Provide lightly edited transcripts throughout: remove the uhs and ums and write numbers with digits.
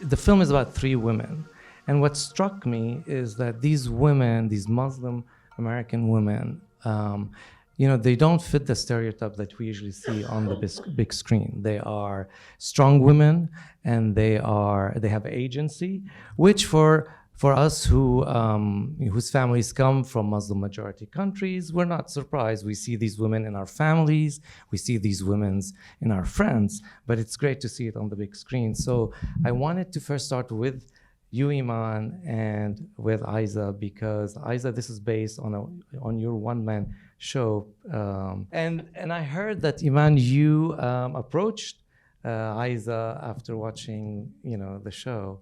the film is about three women. And what struck me is that these women, these Muslim American women, they don't fit the stereotype that we usually see on the big screen. They are strong women, and they have agency, which for us whose families come from Muslim majority countries, we're not surprised. We see these women in our families, we see these women in our friends, but it's great to see it on the big screen. So I wanted to first start with you, Iman, and with Aizzah, because Aizzah, this is based on your one-man show, and I heard that, Iman, you approached Aizzah after watching the show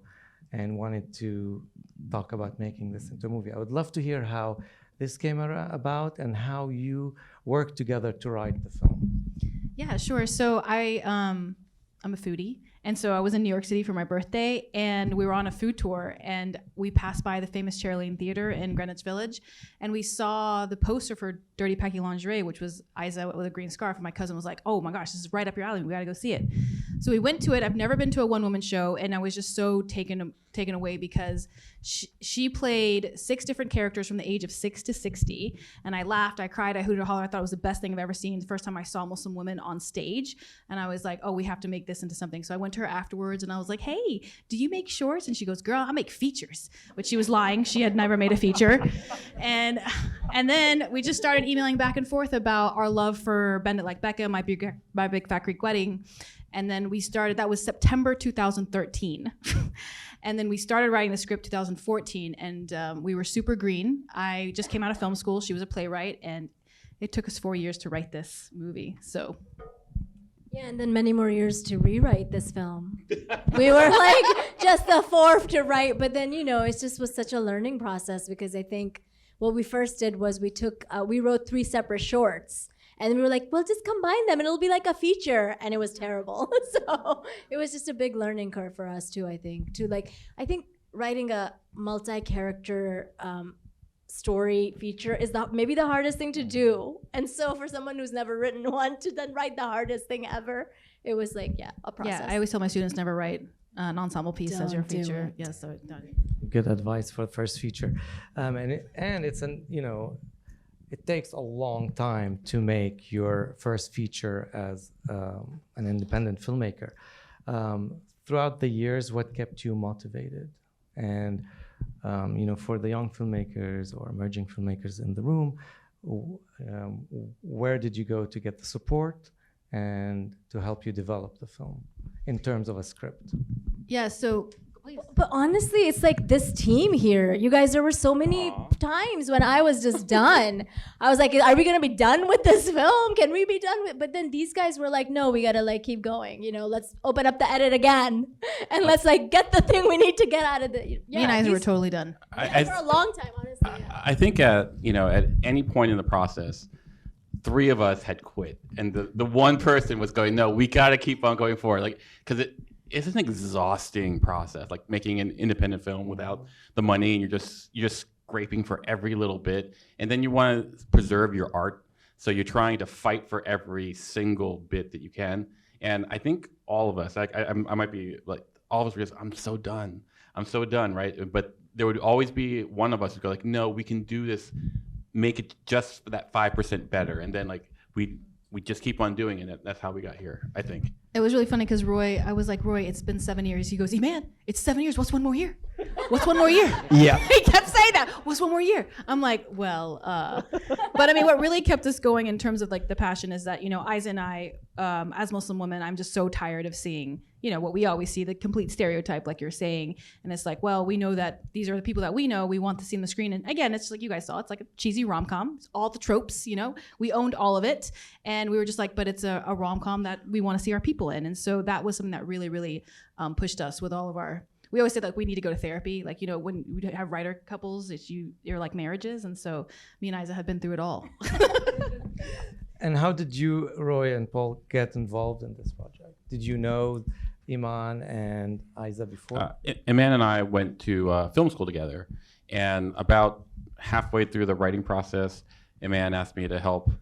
and wanted to talk about making this into a movie. I would love to hear how this came about and how you worked together to write the film. Yeah, sure. So I'm a foodie. And so I was in New York City for my birthday, and we were on a food tour, and we passed by the famous Cherry Lane Theater in Greenwich Village, and we saw the poster for Dirty Packing Lingerie, which was Aizzah with a green scarf, and my cousin was like, oh my gosh, this is right up your alley, we gotta go see it. So we went to it. I've never been to a one-woman show, and I was just so taken away because she played 6 different characters from the age of 6 to 60, and I laughed, I cried, I hooted, hollered. I thought it was the best thing I've ever seen. The first time I saw Muslim women on stage, and I was like, oh, we have to make this into something. So I went to her afterwards, and I was like, hey, do you make shorts? And she goes, girl, I make features. But she was lying. She had never made a feature. And then we just started emailing back and forth about our love for Bend It Like Becca, My Big Fat Greek Wedding. And then we started, that was September 2013. And then we started writing the script 2014, and we were super green. I just came out of film school. She was a playwright, and it took us 4 years to write this movie, so. Yeah, and then many more years to rewrite this film. We were like just the 4th to write, but then, it just was such a learning process, because I think what we first did was we wrote 3 separate shorts. And we were like, well, just combine them and it'll be like a feature. And it was terrible. So it was just a big learning curve for us too, I think. I think writing a multi-character story feature is maybe the hardest thing to do. And so for someone who's never written one to then write the hardest thing ever, it was like, a process. Yeah, I always tell my students never write an ensemble piece as your feature. Yeah, so good advice for the first feature. And it's it takes a long time to make your first feature as an independent filmmaker. Throughout the years, what kept you motivated? And for the young filmmakers or emerging filmmakers in the room, where did you go to get the support and to help you develop the film in terms of a script? Yeah, so. But honestly, it's like this team here. You guys, there were so many times when I was just done. I was like, are we gonna be done with this film? Can we be done with? But then these guys were like, no, we gotta keep going. Let's open up the edit again, and let's get the thing we need to get out of the. Me and Aizzah were totally done. For a long time, honestly. I think at any point in the process, 3 of us had quit, and the one person was going, no, we gotta keep on going forward, because it's an exhausting process, making an independent film without the money, and you're just scraping for every little bit, and then you want to preserve your art, so you're trying to fight for every single bit that you can. And I think all of us, I might be all of us were just, I'm so done, right? But there would always be one of us who go no, we can do this, make it just that 5% better, and then we just keep on doing it. That's how we got here, I think. It was really funny because I was like, Roy, it's been 7 years. He goes, man, it's 7 years. What's one more year? What's one more year? Yeah. He kept saying that. What's one more year? I'm like, well, but I mean, what really kept us going in terms of the passion is that, Aizzah and I, as Muslim women, I'm just so tired of seeing, what we always see, the complete stereotype, like you're saying. And it's like, well, we know that these are the people that we know, we want to see on the screen. And again, it's like you guys saw, it's like a cheesy rom-com. It's all the tropes, we owned all of it. And we were just like, but it's a rom-com that we want to see our people in. And so that was something that really, really pushed us with all of our, we always said we need to go to therapy. When we have writer couples, you're like marriages. And so me and Aizzah had been through it all. And how did you, Roy and Paul, get involved in this project? Did you know Iman and Aizzah before? Iman and I went to film school together. And about halfway through the writing process, Iman asked me to help,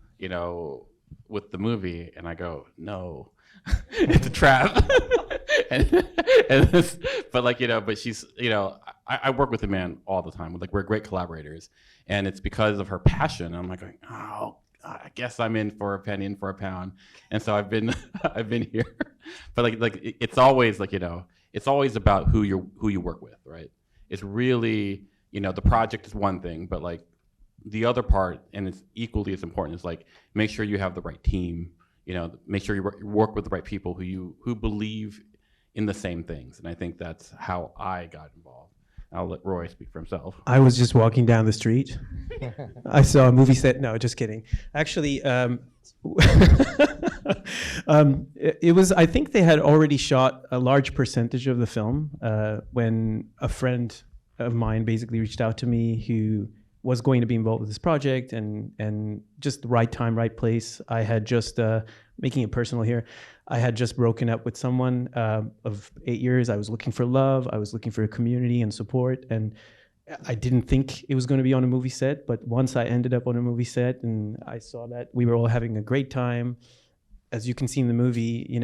with the movie. And I go, no, it's a trap. and this, but like, but she's, I work with Iman all the time. Like, we're great collaborators, and it's because of her passion. I'm like, oh, I guess I'm in for a penny, in for a pound. And so I've been, I've been here, but like it's always like, it's always about who you work with, right? It's really, the project is one thing, but like the other part, and it's equally as important, is like, make sure you have the right team, make sure you work with the right people who believe in the same things. And I think that's how I got involved. I'll let Roy speak for himself. I was just walking down the street. I saw a movie set. No, just kidding. Actually, it was, I think they had already shot a large percentage of the film when a friend of mine basically reached out to me who was going to be involved with this project, and just the right time, right place. I had just, making it personal here, I had just broken up with someone of 8 years. I was looking for love. I was looking for a community and support. And I didn't think it was going to be on a movie set. But once I ended up on a movie set and I saw that we were all having a great time, as you can see in the movie,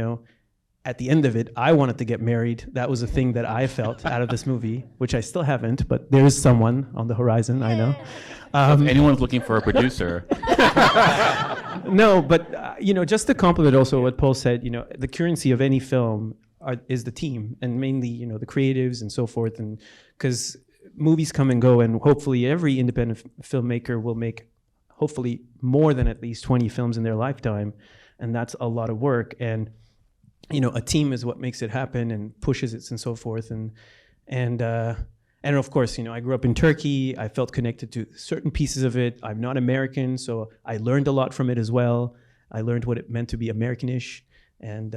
at the end of it, I wanted to get married. That was a thing that I felt out of this movie, which I still haven't, but there is someone on the horizon, I know. If anyone's looking for a producer. No, but just to compliment also what Paul said, the currency of any film is the team, and mainly, the creatives and so forth. And because movies come and go, and hopefully every independent filmmaker will make hopefully more than at least 20 films in their lifetime. And that's a lot of work. And a team is what makes it happen and pushes it and so forth. And of course, I grew up in Turkey. I felt connected to certain pieces of it. I'm not American, so I learned a lot from it as well. I learned what it meant to be Americanish. And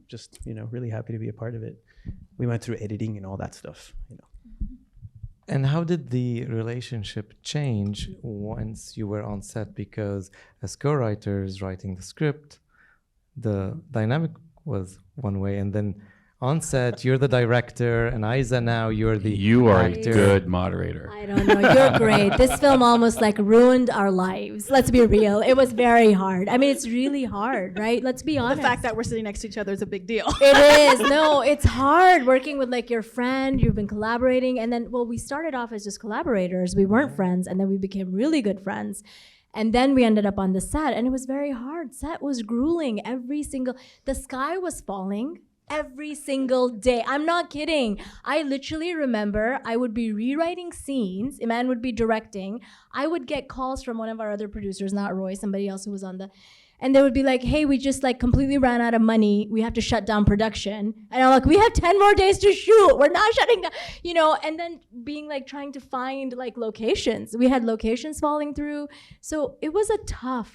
just, really happy to be a part of it. We went through editing and all that stuff, And how did the relationship change once you were on set? Because as co-writers writing the script, the dynamic was one way, and then on set you're the director, and Aizzah, now you're the You are actor. a good moderator. I don't know. You're great. This film almost like ruined our lives. Let's be real. It was very hard. I mean, it's really hard, right? Let's be honest. The fact that we're sitting next to each other is a big deal. It is. No, it's hard working with like your friend. You've been collaborating. And then, we started off as just collaborators. We weren't friends. And then we became really good friends. And then we ended up on the set, and it was very hard. Set was grueling. The sky was falling every single day. I'm not kidding. I literally remember I would be rewriting scenes. Iman would be directing. I would get calls from one of our other producers, not Roy, somebody else who was on and they would be like, hey, we just like completely ran out of money. We have to shut down production. And I'm like, we have 10 more days to shoot. We're not shutting down, and then being like trying to find like locations. We had locations falling through. So it was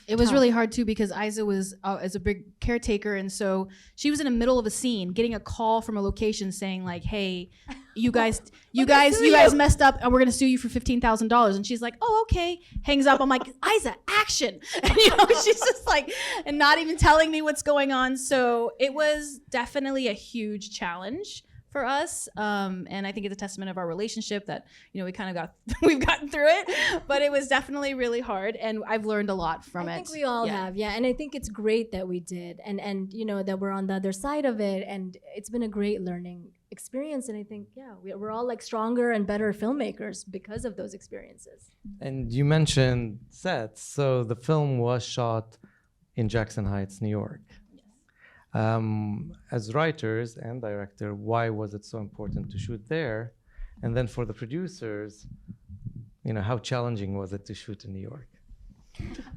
It was really hard too, because Aizzah was as a big caretaker, and so she was in the middle of a scene getting a call from a location saying like, hey, you guys messed up and we're gonna sue you for $15,000. And she's like, oh, okay. Hangs up. I'm like, Aizzah, action. And, she's just like, and not even telling me what's going on. So it was definitely a huge challenge for us. And I think it's a testament of our relationship that, we kind of we've gotten through it, but it was definitely really hard. And I've learned a lot from it. I think we all have. Yeah. And I think it's great that we did. And that we're on the other side of it. And it's been a great learning experience. And I think, we're all like stronger and better filmmakers because of those experiences. And you mentioned sets. So the film was shot in Jackson Heights, New York. As writers and director, why was it so important to shoot there? And then for the producers, how challenging was it to shoot in New York?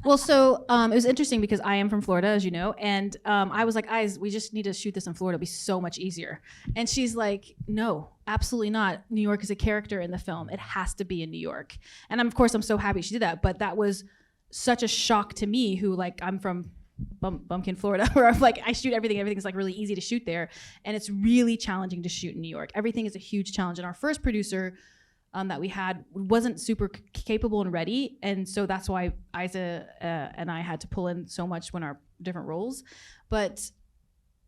Well, so it was interesting because I am from Florida, as you know, and I was like, we just need to shoot this in Florida. It'll be so much easier. And she's like, no, absolutely not. New York is a character in the film. It has to be in New York. And of course, I'm so happy she did that. But that was such a shock to me, who like, I'm from Bumpkin, Florida, where I'm like, I shoot everything. Everything's like really easy to shoot there. And it's really challenging to shoot in New York. Everything is a huge challenge. And our first producer that we had wasn't super capable and ready. And so that's why Aizzah and I had to pull in so much when our different roles. But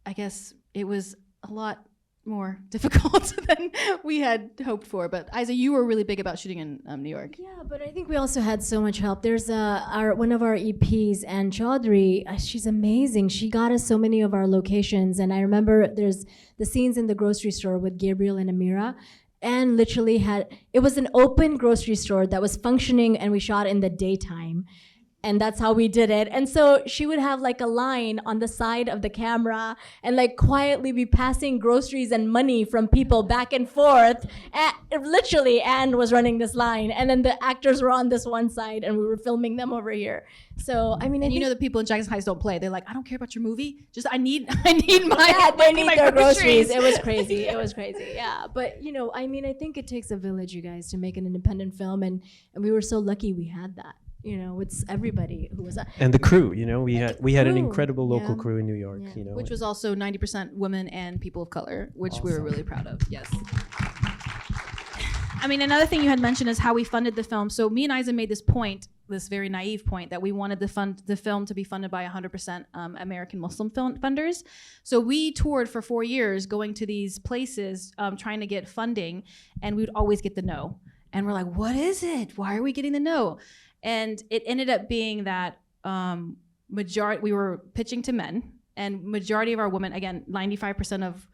I guess it was a lot more difficult than we had hoped for. But Aizzah, you were really big about shooting in New York. Yeah, but I think we also had so much help. There's one of our EPs, Ann Chaudhry. She's amazing. She got us so many of our locations, and I remember there's the scenes in the grocery store with Gabriel and Amira. And literally it was an open grocery store that was functioning, and we shot in the daytime. And that's how we did it. And so she would have like a line on the side of the camera and like quietly be passing groceries and money from people back and forth. Literally, Anne was running this line. And then the actors were on this one side and we were filming them over here. So, I mean, And you know the people in Jackson Heights don't play. They're like, I don't care about your movie. Just I need my yeah, they need need my their groceries. It was crazy. It was crazy. Yeah. But, you know, I mean, I think it takes a village, you guys, to make an independent film. And we were so lucky we had that. You know, it's everybody who was And the crew, you know, we had an crew, incredible local yeah. crew in New York, Yeah. you know. which was also 90% women and people of color, which we were really proud of. Yes. I mean, another thing you had mentioned is how we funded the film. So me and Aizzah made this point, this very naive point, that we wanted the film to be funded by 100% American Muslim film funders. So we toured for 4 years, going to these places, trying to get funding, and we would always get the no. And we're like, what is it? Why are we getting the no? And it ended up being that we were pitching to men, and majority of our women, again, 95% of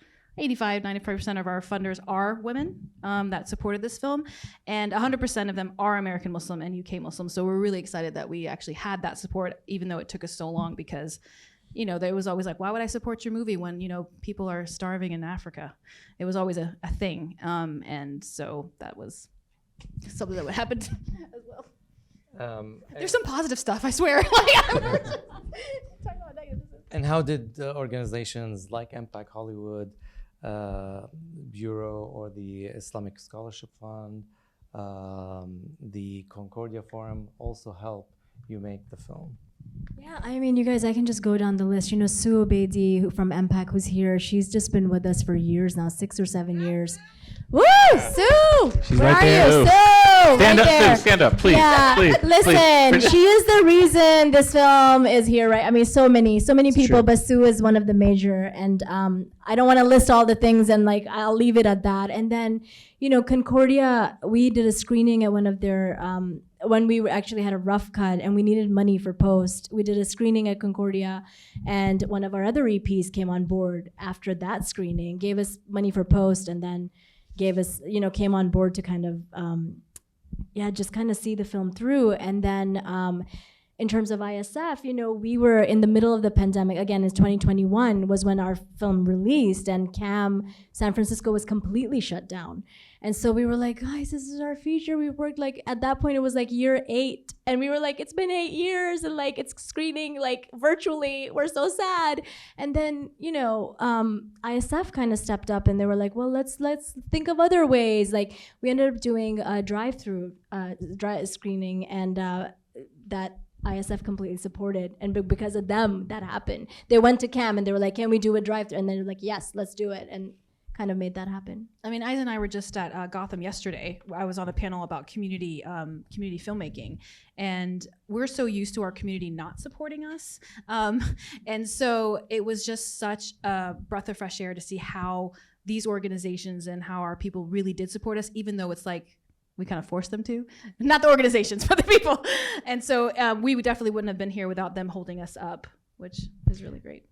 our funders are women that supported this film, and 100% of them are American Muslim and UK Muslim. So we're really excited that we actually had that support, even though it took us so long, because you know, there was always like, why would I support your movie when, you know, people are starving in Africa? It was always a thing. And so that was something that would happen as well. There's some positive stuff, I swear. And how did organizations like MPAC Hollywood Bureau or the Islamic Scholarship Fund, the Concordia Forum also help you make the film? Yeah, I mean, you guys, I can just go down the list. You know, Sue Obeidi from MPAC, who's here, she's just been with us for years now, 6 or 7 years. Woo! Sue! She's Where right are there. you? Sue! Stand right up, there. Sue. Stand up, please. Yeah, please. listen, please. she is the reason this film is here, right? I mean, so many people, true. but Sue is one of the major. And I don't want to list all the things, and like, I'll leave it at that. And then, you know, Concordia, we did a screening at one of their, when we actually had a rough cut and we needed money for post. We did a screening at Concordia, and one of our other EPs came on board after that screening, gave us money for post, and then gave us, you know, came on board to kind of, just kind of see the film through. And then in terms of ISF, you know, we were in the middle of the pandemic. Again, it's 2021 was when our film released, and San Francisco was completely shut down. And so we were like, guys, this is our feature. We worked like, at that point, it was like year 8. And we were like, it's been 8 years, and like, it's screening like virtually. We're so sad. And then, you know, ISF kind of stepped up, and they were like, well, let's think of other ways. Like, we ended up doing a drive-through screening, and that ISF completely supported, and because of them, that happened. They went to CAM and they were like, can we do a drive-thru? And they were like, yes, let's do it, and kind of made that happen. I mean, Aizzah and I were just at Gotham yesterday. I was on a panel about community filmmaking, and we're so used to our community not supporting us, and so it was just such a breath of fresh air to see how these organizations and how our people really did support us, even though it's like, we kind of forced them to, not the organizations, but the people. And so we definitely wouldn't have been here without them holding us up, which is really great.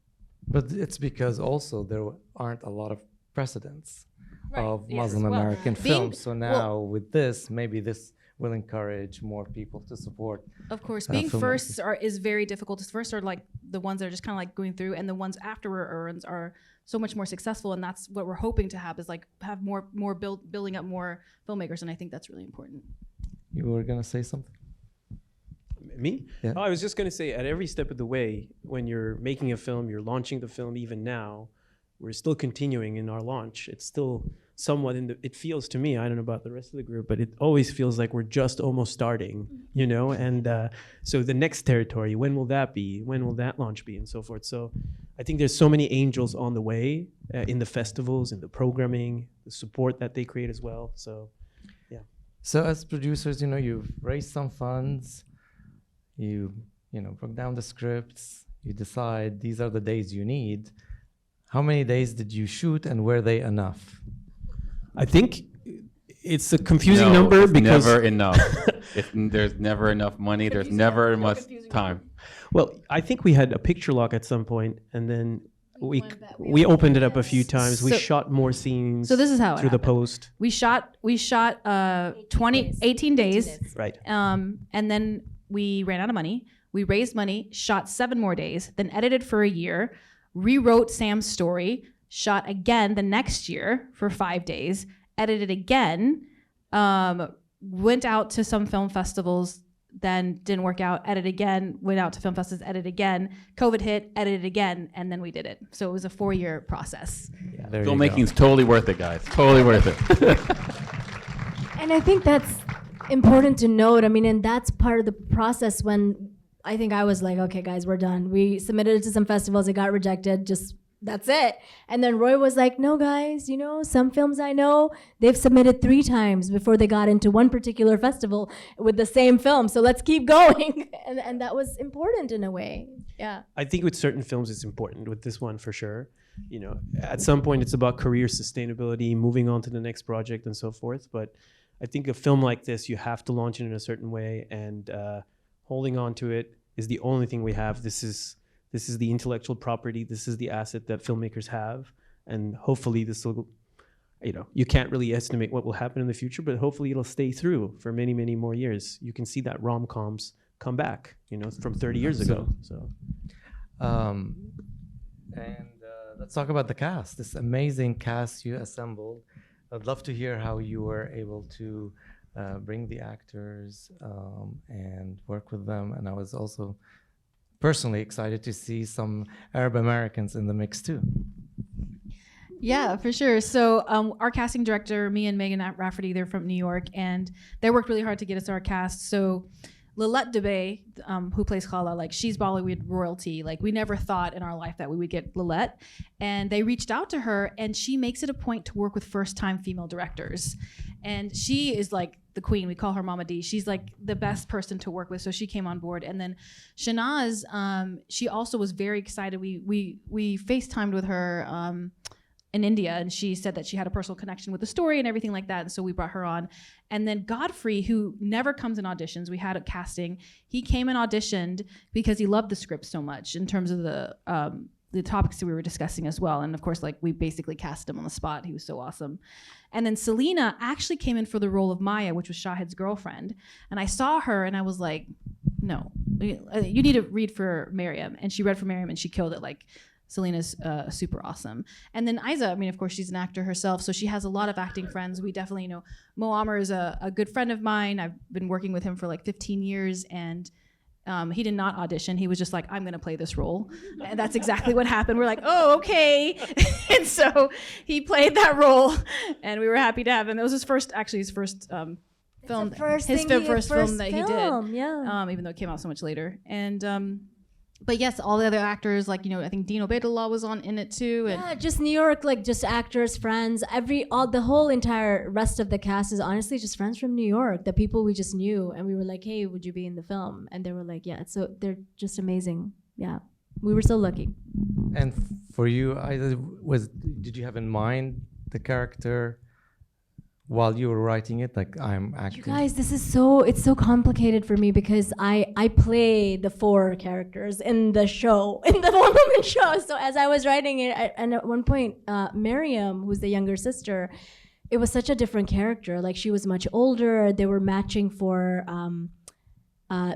But it's because also there aren't a lot of precedents of yes, Muslim well, American being- films. So now with this, maybe this will encourage more people to support. Of course, being filmmaking. first is very difficult. First are like the ones that are just kind of like going through, and the ones afterwards are so much more successful. And that's what we're hoping to have, is like have more building up more filmmakers. And I think that's really important. You were gonna say something? Me? Yeah. Oh, I was just going to say, at every step of the way, when you're making a film, you're launching the film, even now, we're still continuing in our launch. It's still somewhat it feels to me, I don't know about the rest of the group, but it always feels like we're just almost starting, you know? And so the next territory, when will that be? When will that launch be? And so forth. So I think there's so many angels on the way in the festivals, in the programming, the support that they create as well. So, yeah. So as producers, you know, you've raised some funds, you know, broke down the scripts, you decide these are the days you need. How many days did you shoot, and were they enough? I think it's a confusing No, number it's because never enough. There's never enough money. There's never enough time. well, I think we had a picture lock at some point, and then we opened it up a few times. We So- shot more scenes. So this is how it through the happened. post. We shot 18 days. Right. And then we ran out of money. We raised money, shot 7 more days, then edited for a year, rewrote Sam's story, shot again the next year for 5 days, edited again, went out to some film festivals, then didn't work out, edited again, went out to film festivals, edited again, COVID hit, edited again, and then we did it. So it was a 4-year process. There you go. Filmmaking's totally worth it, guys. Totally worth it. And I think that's important to note. I mean, and that's part of the process when I think I was like, okay, guys, we're done. We submitted it to some festivals, it got rejected, just that's it. And then Roy was like, no, guys, you know, some films I know, they've submitted 3 times before they got into one particular festival with the same film. So let's keep going. And that was important in a way. Yeah. I think with certain films it's important. With this one for sure. You know, at some point it's about career sustainability, moving on to the next project and so forth. But I think a film like this, you have to launch it in a certain way, and holding on to it is the only thing we have. This is the intellectual property. This is the asset that filmmakers have, and hopefully this will, you know, you can't really estimate what will happen in the future, but hopefully it'll stay through for many, many more years. You can see that rom-coms come back, you know, from 30 years ago. So, let's talk about the cast. This amazing cast you assembled. I'd love to hear how you were able to bring the actors and work with them. And I was also personally excited to see some Arab Americans in the mix too. Yeah, for sure. So our casting director, me and Megan Rafferty, they're from New York, and they worked really hard to get us our cast. So Lilette Dubé, who plays Khala, like she's Bollywood royalty. Like we never thought in our life that we would get Lilette. And they reached out to her, and she makes it a point to work with first-time female directors. And she is like the queen. We call her Mama D. She's like the best person to work with. So she came on board. And then Shanaz, she also was very excited. We FaceTimed with her in India, and she said that she had a personal connection with the story and everything like that, and so we brought her on. And then Godfrey, who never comes in auditions, we had a casting, he came and auditioned because he loved the script so much in terms of the topics that we were discussing as well. And of course, like we basically cast him on the spot. He was so awesome. And then Selena actually came in for the role of Maya, which was Shahid's girlfriend. And I saw her and I was like, no, you need to read for Miriam. And she read for Miriam and she killed it. Like, Selena's super awesome. And then Aizzah, I mean, of course, she's an actor herself, so she has a lot of acting friends. We definitely know Mo Amer is a good friend of mine. I've been working with him for like 15 years, and he did not audition. He was just like, I'm gonna play this role. And that's exactly what happened. We're like, oh, okay. And so he played that role, and we were happy to have him. It was his first film. First film that he did. Yeah. Even though it came out so much later. And but yes, all the other actors, like, you know, I think Dean Obeidullah was in it too. And Yeah, just New York, like just actors, friends, the whole entire rest of the cast is honestly just friends from New York, the people we just knew. And we were like, hey, would you be in the film? And they were like, yeah. So they're just amazing. Yeah, we were so lucky. And for you, did you have in mind the character while you were writing it? Like, I'm acting. You guys, it's so complicated for me because I play the 4 characters in the show, in the one-woman show. So as I was writing it, and at one point, Miriam, who's the younger sister, it was such a different character. Like, she was much older. They were matching for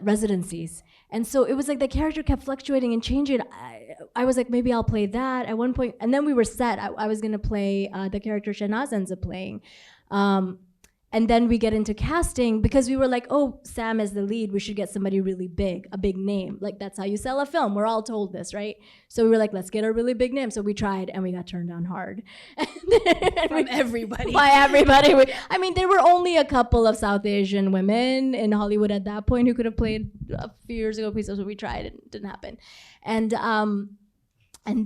residencies. And so it was like the character kept fluctuating and changing. I was like, maybe I'll play that at one point. And then we were set. I was going to play the character Shanaz ends up playing. And then we get into casting because we were like, oh, Sam is the lead. We should get somebody really big, a big name. Like, that's how you sell a film. We're all told this, right? So we were like, let's get a really big name. So we tried, and we got turned down hard. from everybody. By everybody. I mean, there were only a couple of South Asian women in Hollywood at that point who could have played a few years ago. So we tried, and it didn't happen. And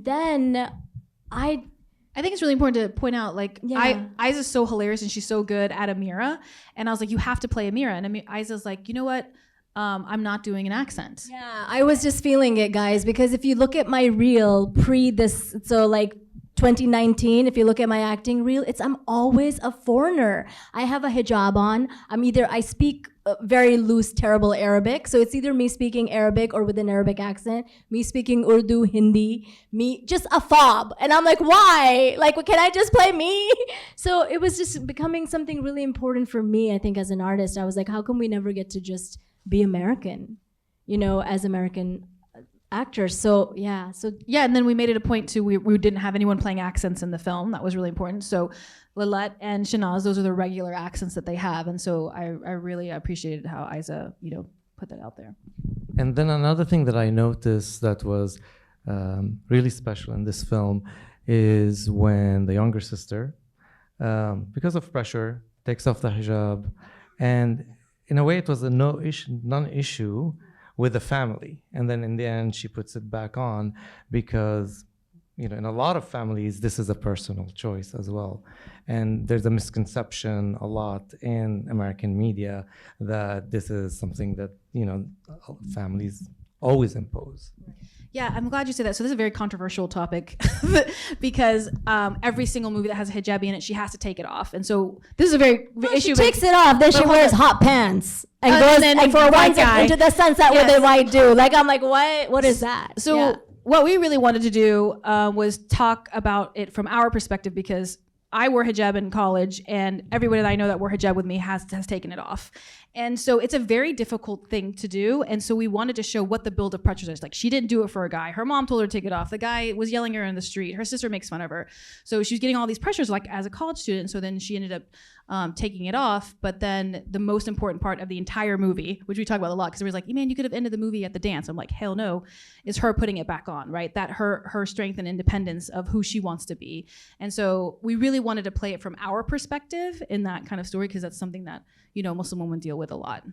then I think it's really important to point out, like, Yeah. Aizzah's so hilarious and she's so good at Amira. And I was like, you have to play Amira. And Aizzah's like, you know what? I'm not doing an accent. Yeah, I was just feeling it, guys, because if you look at my reel pre this, so like 2019, if you look at my acting reel, I'm always a foreigner. I have a hijab on. I speak very loose, terrible Arabic. So it's either me speaking Arabic or with an Arabic accent, me speaking Urdu, Hindi, me just a fob. And I'm like, why? Like, can I just play me? So it was just becoming something really important for me, I think, as an artist. I was like, how come we never get to just be American, as American actors? So yeah, and then we made it a point to we didn't have anyone playing accents in the film. That was really important. So Lilette and Shanaz, those are the regular accents that they have, and so I really appreciated how Aizzah put that out there. And then another thing that I noticed that was really special in this film is when the younger sister, because of pressure, takes off the hijab, and in a way it was a non-issue with the family, and then in the end she puts it back on because in a lot of families this is a personal choice as well, and there's a misconception a lot in American media that this is something that families always impose. Yeah, I'm glad you said that. So this is a very controversial topic because every single movie that has a hijabi in it, she has to take it off, and so this is a very issue. She takes it off, then she wears hot pants and goes and for once into the sunset with a white dude. Like, I'm like, what is that? So what we really wanted to do was talk about it from our perspective, because I wore hijab in college, and everybody that I know that wore hijab with me has taken it off. And so it's a very difficult thing to do. And so we wanted to show what the build of pressure is. Like, she didn't do it for a guy. Her mom told her to take it off. The guy was yelling at her in the street. Her sister makes fun of her. So she was getting all these pressures like as a college student. So then she ended up taking it off. But then the most important part of the entire movie, which we talk about a lot, because everyone's like, man, you could have ended the movie at the dance. I'm like, hell no, is her putting it back on, right? That her strength and independence of who she wants to be. And so we really wanted to play it from our perspective in that kind of story, because that's something that, Muslim women deal with a lot.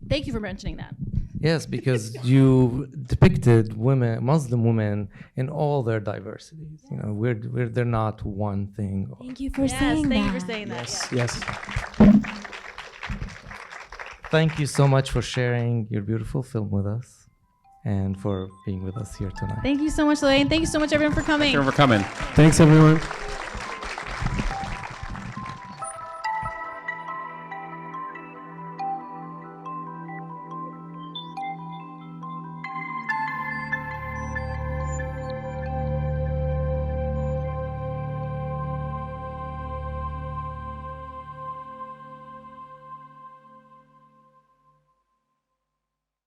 Thank you for mentioning that. Yes, because you depicted Muslim women in all their diversities. They're not one thing. Thank you for saying that. Thank you for saying that. Yes. Thank you so much for sharing your beautiful film with us and for being with us here tonight. Thank you so much, Louay. Thank you so much, everyone, for coming. Thank you for coming. Thanks, everyone.